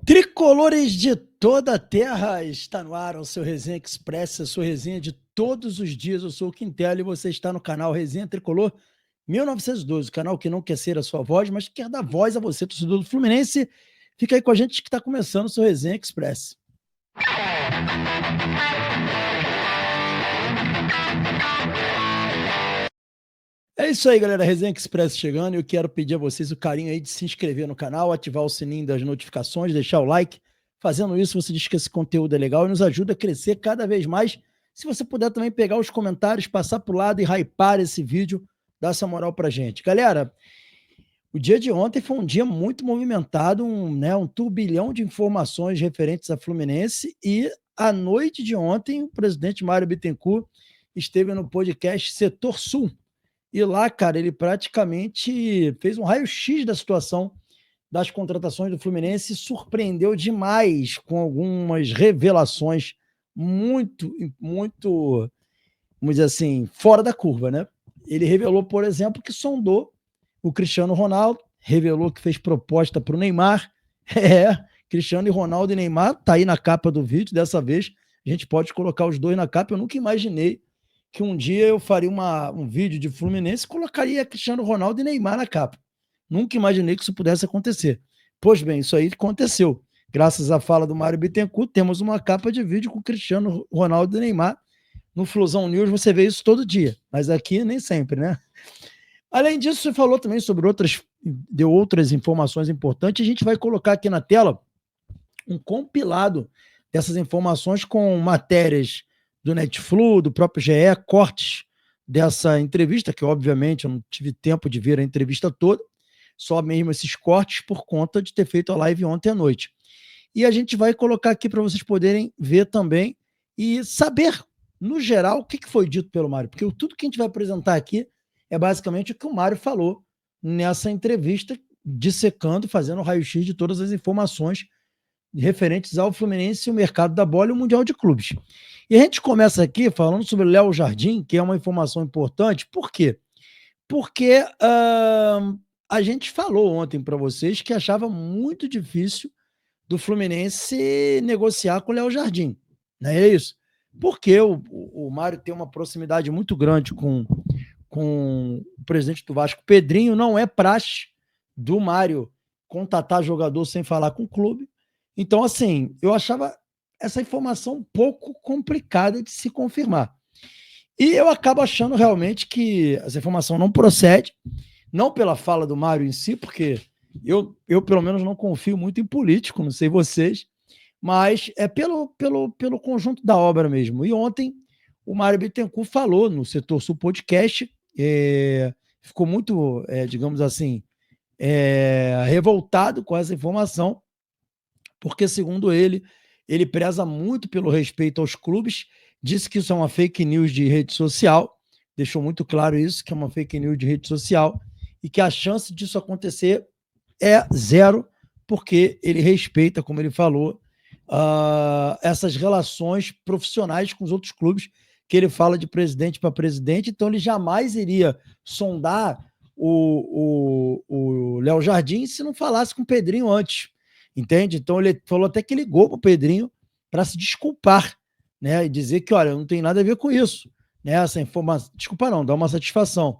Tricolores de toda a terra, está no ar o seu Resenha Express, a sua resenha de todos os dias. Eu sou o Quintela e você está no canal Resenha Tricolor 1912, o canal que não quer ser a sua voz, mas quer dar voz a você, torcedor do Fluminense. Fica aí com a gente que está começando o seu Resenha Express. É isso aí, galera. Resenha Express chegando e eu quero pedir a vocês o carinho aí de se inscrever no canal, ativar o sininho das notificações, deixar o like. Fazendo isso, você diz que esse conteúdo é legal e nos ajuda a crescer cada vez mais. Se você puder também pegar os comentários, passar pro lado e hypar esse vídeo, dá essa moral pra gente. Galera, o dia de ontem foi um dia muito movimentado, um turbilhão de informações referentes a Fluminense e à noite de ontem o presidente Mário Bittencourt esteve no podcast Setor Sul. E lá, cara, ele praticamente fez um raio-x da situação das contratações do Fluminense e surpreendeu demais com algumas revelações muito, vamos dizer assim, fora da curva, né? Ele revelou, por exemplo, que sondou o Cristiano Ronaldo, revelou que fez proposta para o Neymar. Cristiano e Ronaldo e Neymar, tá aí na capa do vídeo, dessa vez a gente pode colocar os dois na capa. Eu nunca imaginei que um dia eu faria um vídeo de Fluminense e colocaria Cristiano Ronaldo e Neymar na capa. Nunca imaginei que isso pudesse acontecer. Pois bem, isso aí aconteceu. Graças à fala do Mário Bittencourt, temos uma capa de vídeo com Cristiano Ronaldo e Neymar. No Flusão News você vê isso todo dia, mas aqui nem sempre, né? Além disso, você falou também sobre deu outras informações importantes. A gente vai colocar aqui na tela um compilado dessas informações com matérias do Netflu, do próprio GE, cortes dessa entrevista, que obviamente eu não tive tempo de ver a entrevista toda, só mesmo esses cortes por conta de ter feito a live ontem à noite. E a gente vai colocar aqui para vocês poderem ver também e saber, no geral, o que foi dito pelo Mário, porque tudo que a gente vai apresentar aqui é basicamente o que o Mário falou nessa entrevista, dissecando, fazendo o raio-x de todas as informações referentes ao Fluminense, o mercado da bola e o Mundial de Clubes. E a gente começa aqui falando sobre o Léo Jardim, que é uma informação importante. Por quê? Porque a gente falou ontem para vocês que achava muito difícil do Fluminense negociar com o Léo Jardim. Não é isso? Porque o Mário tem uma proximidade muito grande com o presidente do Vasco, Pedrinho. Não é praxe do Mário contatar jogador sem falar com o clube. Então, assim, eu achava essa informação um pouco complicada de se confirmar. E eu acabo achando realmente que essa informação não procede, não pela fala do Mário em si, porque eu pelo menos não confio muito em político, não sei vocês, mas é pelo conjunto da obra mesmo. E ontem o Mário Bittencourt falou no Setor Sul Podcast, ficou muito, digamos assim, revoltado com essa informação, porque, segundo ele preza muito pelo respeito aos clubes, disse que isso é uma fake news de rede social, deixou muito claro isso, que é uma fake news de rede social, e que a chance disso acontecer é zero, porque ele respeita, como ele falou, essas relações profissionais com os outros clubes, que ele fala de presidente para presidente, então ele jamais iria sondar o Léo Jardim se não falasse com o Pedrinho antes, entende? Então ele falou até que ligou para o Pedrinho para se desculpar, né? E dizer que, olha, não tem nada a ver com isso, né? Essa informação, desculpa não, dá uma satisfação.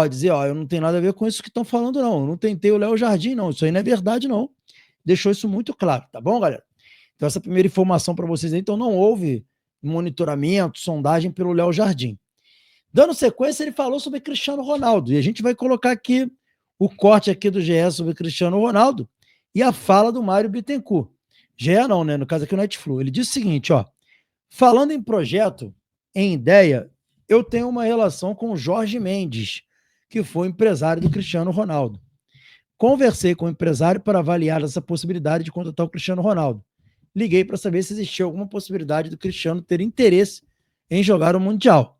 Dizer, eu não tenho nada a ver com isso que estão falando, não. Eu não tentei o Léo Jardim, não. Isso aí não é verdade, não. Deixou isso muito claro, tá bom, galera? Então, essa primeira informação para vocês aí. Então, não houve monitoramento, sondagem pelo Léo Jardim. Dando sequência, ele falou sobre Cristiano Ronaldo. E a gente vai colocar aqui o corte aqui do GE sobre Cristiano Ronaldo e a fala do Mário Bittencourt. GE não, né? No caso aqui o Netflu. Ele disse o seguinte, falando em projeto, em ideia, eu tenho uma relação com o Jorge Mendes, que foi empresário do Cristiano Ronaldo. Conversei com o empresário para avaliar essa possibilidade de contratar o Cristiano Ronaldo. Liguei para saber se existia alguma possibilidade do Cristiano ter interesse em jogar o Mundial.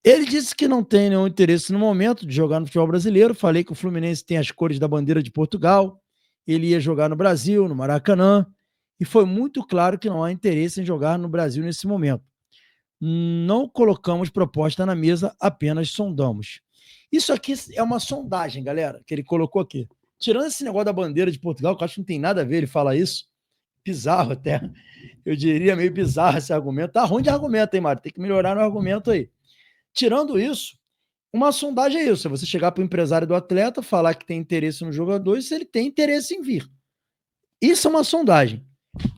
Ele disse que não tem nenhum interesse no momento de jogar no futebol brasileiro. Falei que o Fluminense tem as cores da bandeira de Portugal. Ele ia jogar no Brasil, no Maracanã. E foi muito claro que não há interesse em jogar no Brasil nesse momento. Não colocamos proposta na mesa, apenas sondamos. Isso aqui é uma sondagem, galera, que ele colocou aqui. tirando esse negócio da bandeira de Portugal, que eu acho que não tem nada a ver ele falar isso, bizarro até, eu diria meio bizarro esse argumento. Tá ruim de argumento, hein, Mário? Tem que melhorar no argumento aí. Tirando isso, uma sondagem é isso, é você chegar para o empresário do atleta, falar que tem interesse no jogador e se ele tem interesse em vir. Isso é uma sondagem.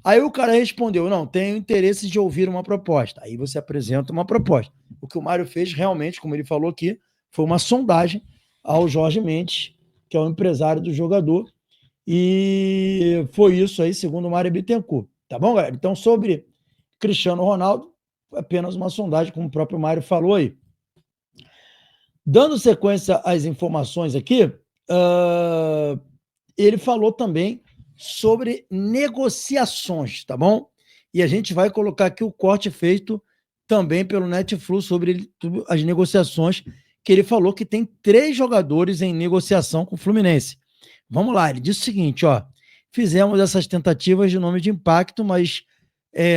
Aí o cara respondeu, não, tenho interesse de ouvir uma proposta. Aí você apresenta uma proposta. O que o Mário fez realmente, como ele falou aqui, foi uma sondagem ao Jorge Mendes, que é o empresário do jogador, e foi isso aí, segundo o Mário Bittencourt. Tá bom, galera? Então, sobre Cristiano Ronaldo, apenas uma sondagem, como o próprio Mário falou aí. Dando sequência às informações aqui, ele falou também sobre negociações, tá bom? E a gente vai colocar aqui o corte feito também pelo Netflix sobre as negociações, que ele falou que tem 3 jogadores em negociação com o Fluminense. Vamos lá, ele disse o seguinte, ó, fizemos essas tentativas de nome de impacto, mas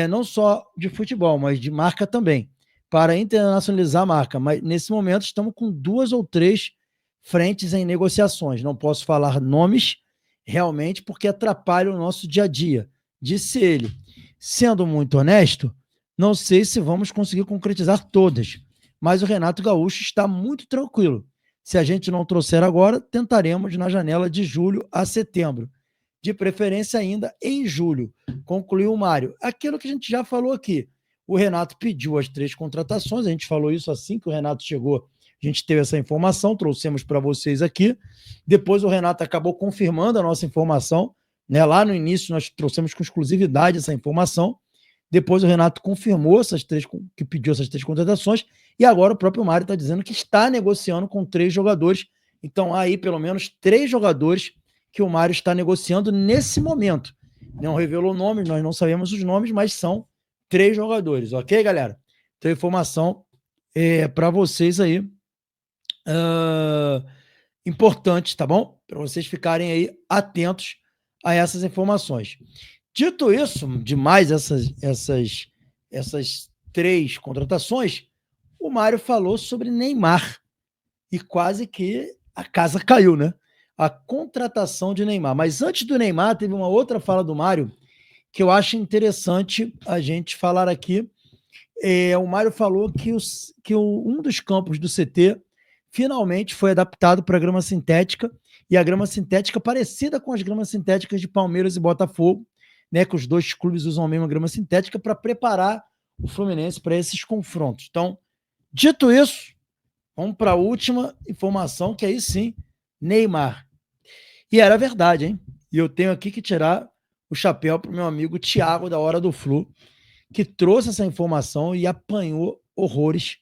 não só de futebol, mas de marca também, para internacionalizar a marca, mas nesse momento estamos com 2 ou 3 frentes em negociações, não posso falar nomes realmente porque atrapalha o nosso dia a dia, disse ele. Sendo muito honesto, não sei se vamos conseguir concretizar todas, mas o Renato Gaúcho está muito tranquilo. Se a gente não trouxer agora, tentaremos na janela de julho a setembro, de preferência ainda em julho, concluiu o Mário. Aquilo que a gente já falou aqui, o Renato pediu as 3 contratações, a gente falou isso assim que o Renato chegou, a gente teve essa informação, trouxemos para vocês aqui. Depois o Renato acabou confirmando a nossa informação, né? Lá no início nós trouxemos com exclusividade essa informação. Depois o Renato confirmou que pediu essas 3 contratações, e agora o próprio Mário está dizendo que está negociando com 3 jogadores. Então, há aí pelo menos 3 jogadores que o Mário está negociando nesse momento. Não revelou nomes, nós não sabemos os nomes, mas são 3 jogadores, ok, galera? Então, informação para vocês aí. Importante, tá bom? Para vocês ficarem aí atentos a essas informações. Dito isso, demais essas 3 contratações, o Mário falou sobre Neymar e quase que a casa caiu, né? A contratação de Neymar. Mas antes do Neymar, teve uma outra fala do Mário que eu acho interessante a gente falar aqui. O Mário falou que um dos campos do CT finalmente foi adaptado para grama sintética, e a grama sintética parecida com as gramas sintéticas de Palmeiras e Botafogo, né, que os 2 clubes usam a mesma grama sintética para preparar o Fluminense para esses confrontos. Então, dito isso, vamos para a última informação, que aí sim, Neymar. E era verdade, hein? E eu tenho aqui que tirar o chapéu para o meu amigo Thiago, da Hora do Flu, que trouxe essa informação e apanhou horrores.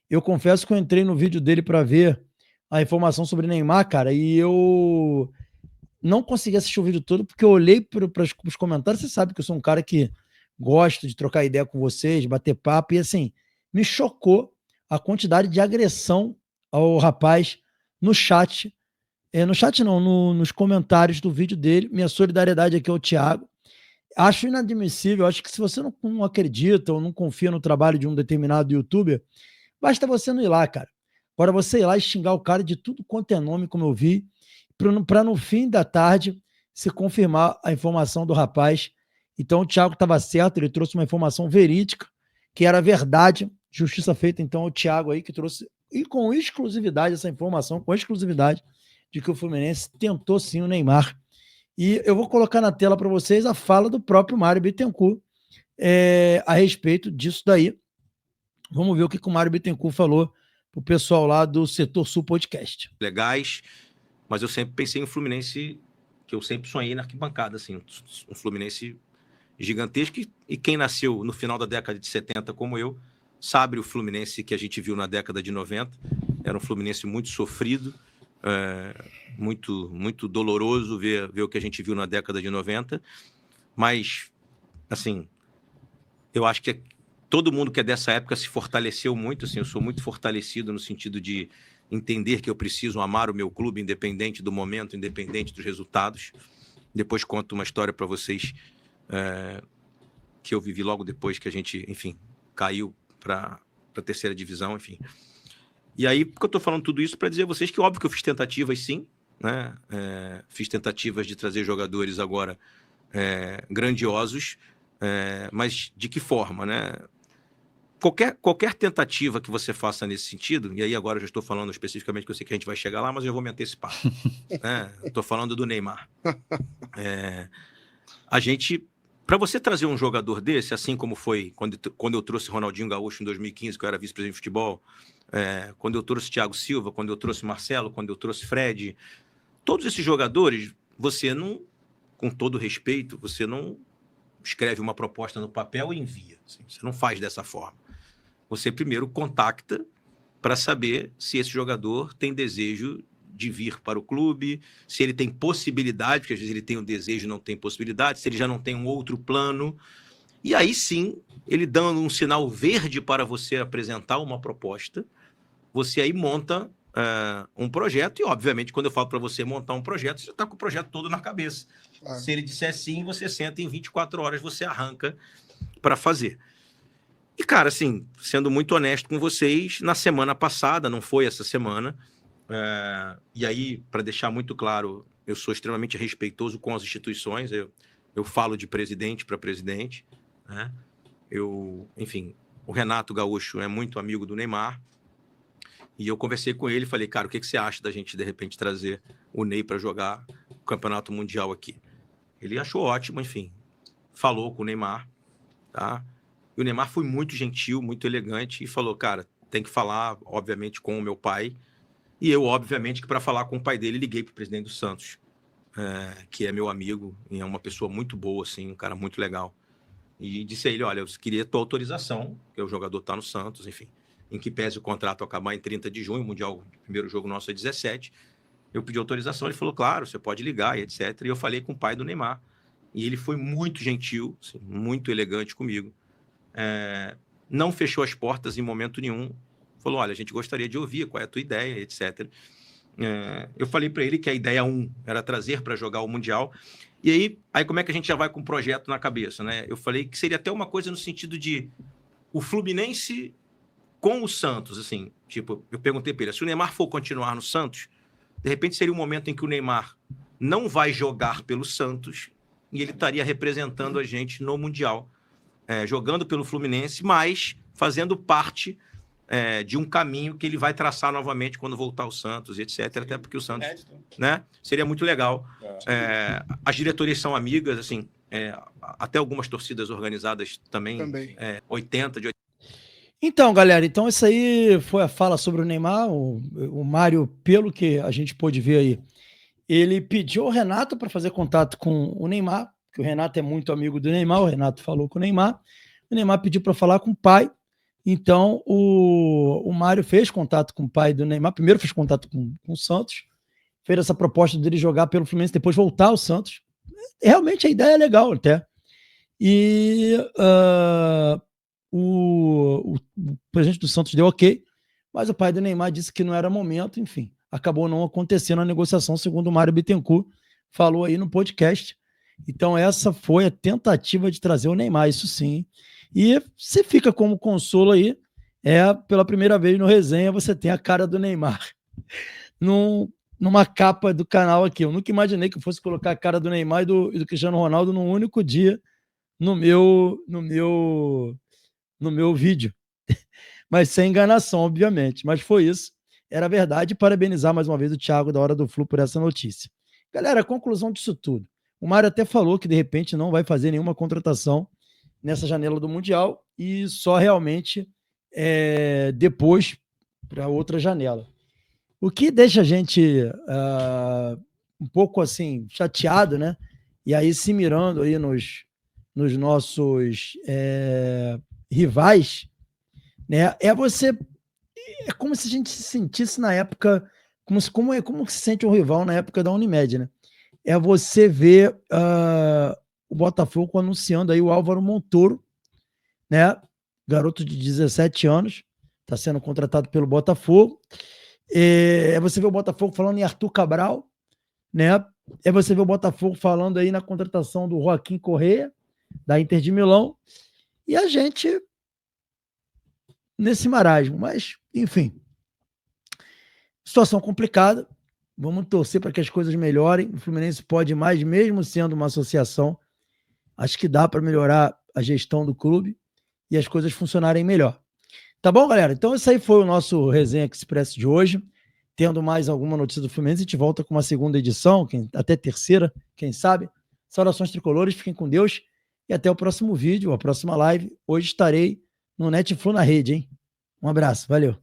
Eu confesso que eu entrei no vídeo dele para ver a informação sobre Neymar, cara, e eu não consegui assistir o vídeo todo porque eu olhei para os comentários. Você sabe que eu sou um cara que gosta de trocar ideia com vocês, bater papo, e assim, me chocou a quantidade de agressão ao rapaz no chat. No chat não, nos comentários do vídeo dele. Minha solidariedade aqui ao Thiago. Acho inadmissível, acho que se você não acredita ou não confia no trabalho de um determinado youtuber, basta você não ir lá, cara. Agora você ir lá e xingar o cara de tudo quanto é nome, como eu vi, para no fim da tarde se confirmar a informação do rapaz. Então o Thiago estava certo, ele trouxe uma informação verídica, que era verdade, justiça feita então ao Thiago aí, que trouxe, e com exclusividade, essa informação, com exclusividade, de que o Fluminense tentou sim o Neymar. E eu vou colocar na tela para vocês a fala do próprio Mário Bittencourt a respeito disso daí. Vamos ver o que o Mário Bittencourt falou para o pessoal lá do Setor Sul Podcast. Legais, mas eu sempre pensei em um Fluminense que eu sempre sonhei na arquibancada, assim, um Fluminense gigantesco, e quem nasceu no final da década de 70 como eu, sabe o Fluminense que a gente viu na década de 90, era um Fluminense muito sofrido, muito doloroso ver o que a gente viu na década de 90, mas, assim, eu acho que todo mundo que é dessa época se fortaleceu muito, assim, eu sou muito fortalecido no sentido de entender que eu preciso amar o meu clube, independente do momento, independente dos resultados. Depois conto uma história para vocês que eu vivi logo depois que a gente, enfim, caiu para a 3ª divisão, enfim. E aí, porque eu estou falando tudo isso para dizer a vocês que, óbvio que eu fiz tentativas, sim, né? Fiz tentativas de trazer jogadores agora grandiosos, mas de que forma, né? Qualquer tentativa que você faça nesse sentido, e aí agora eu já estou falando especificamente, que eu sei que a gente vai chegar lá, mas eu vou me antecipar. Né? Estou falando do Neymar. A gente, para você trazer um jogador desse, assim como foi quando eu trouxe Ronaldinho Gaúcho em 2015, que eu era vice-presidente de futebol, quando eu trouxe Thiago Silva, quando eu trouxe Marcelo, quando eu trouxe Fred, todos esses jogadores, você não, com todo respeito, você não escreve uma proposta no papel e envia. Assim, você não faz dessa forma. Você primeiro contacta para saber se esse jogador tem desejo de vir para o clube, se ele tem possibilidade, porque às vezes ele tem um desejo e não tem possibilidade, se ele já não tem um outro plano. E aí sim, ele dando um sinal verde para você apresentar uma proposta, você aí monta um projeto, e obviamente quando eu falo para você montar um projeto, você está com o projeto todo na cabeça. Se ele disser sim, você senta em 24 horas, você arranca para fazer. E, cara, assim, sendo muito honesto com vocês, na semana passada, não foi essa semana, e aí, para deixar muito claro, eu sou extremamente respeitoso com as instituições, eu falo de presidente para presidente, né? Enfim, o Renato Gaúcho é muito amigo do Neymar, e eu conversei com ele e falei, cara, o que você acha da gente, de repente, trazer o Ney para jogar o Campeonato Mundial aqui? Ele achou ótimo, enfim, falou com o Neymar, tá? E o Neymar foi muito gentil, muito elegante e falou, cara, tem que falar, obviamente, com o meu pai. E eu, obviamente, que para falar com o pai dele, liguei para o presidente do Santos, que é meu amigo e é uma pessoa muito boa, assim, um cara muito legal. E disse a ele, olha, eu queria tua autorização, porque o jogador está no Santos, enfim, em que pese o contrato acabar em 30 de junho, o Mundial, o primeiro jogo nosso é 17. Eu pedi autorização, ele falou, claro, você pode ligar e etc. E eu falei com o pai do Neymar. E ele foi muito gentil, assim, muito elegante comigo. Não fechou as portas em momento nenhum. Falou, olha, a gente gostaria de ouvir qual é a tua ideia, etc. Eu falei para ele que a ideia 1 era trazer para jogar o Mundial. E aí como é que a gente já vai com o projeto na cabeça, né? Eu falei que seria até uma coisa no sentido de o Fluminense com o Santos, assim, tipo, eu perguntei para ele, se o Neymar for continuar no Santos, de repente seria um momento em que o Neymar não vai jogar pelo Santos e ele estaria representando a gente no Mundial, jogando pelo Fluminense, mas fazendo parte de um caminho que ele vai traçar novamente quando voltar ao Santos, etc. Até porque o Santos, né, seria muito legal. As diretorias são amigas, assim, até algumas torcidas organizadas também. 80 de 80. Então, galera, então isso aí foi a fala sobre o Neymar. O Mário, pelo que a gente pôde ver aí, ele pediu ao Renato para fazer contato com o Neymar, que o Renato é muito amigo do Neymar, o Renato falou com o Neymar pediu para falar com o pai, então o Mário fez contato com o pai do Neymar, primeiro fez contato com o Santos, fez essa proposta dele jogar pelo Fluminense, depois voltar ao Santos. Realmente a ideia é legal até. E o presidente do Santos deu ok, mas o pai do Neymar disse que não era momento, enfim, acabou não acontecendo a negociação, segundo o Mário Bittencourt falou aí no podcast. Então essa foi a tentativa de trazer o Neymar, isso sim. E você fica como consolo aí, pela primeira vez no Resenha você tem a cara do Neymar numa capa do canal aqui. Eu nunca imaginei que eu fosse colocar a cara do Neymar e do Cristiano Ronaldo num único dia no meu vídeo. Mas sem enganação, obviamente. Mas foi isso. Era verdade. Parabenizar mais uma vez o Thiago da Hora do Flu por essa notícia. Galera, a conclusão disso tudo. O Mário até falou que de repente não vai fazer nenhuma contratação nessa janela do Mundial e só realmente depois para outra janela. O que deixa a gente um pouco assim chateado, né? E aí se mirando aí nos nossos rivais, né? É como se a gente se sentisse na época, como se sente um rival na época da Unimed, né? É você ver o Botafogo anunciando aí o Álvaro Montoro, né? Garoto de 17 anos, está sendo contratado pelo Botafogo. É você ver o Botafogo falando em Arthur Cabral, né? É você ver o Botafogo falando aí na contratação do Joaquim Correa, da Inter de Milão, e a gente nesse marasmo. Mas, enfim, situação complicada. Vamos torcer para que as coisas melhorem. O Fluminense pode mais, mesmo sendo uma associação. Acho que dá para melhorar a gestão do clube e as coisas funcionarem melhor. Tá bom, galera? Então esse aí foi o nosso Resenha Express de hoje. Tendo mais alguma notícia do Fluminense, a gente volta com uma segunda edição, até terceira, quem sabe. Saudações tricolores, fiquem com Deus e até o próximo vídeo, a próxima live. Hoje estarei no Netflix na rede, hein? Um abraço, valeu.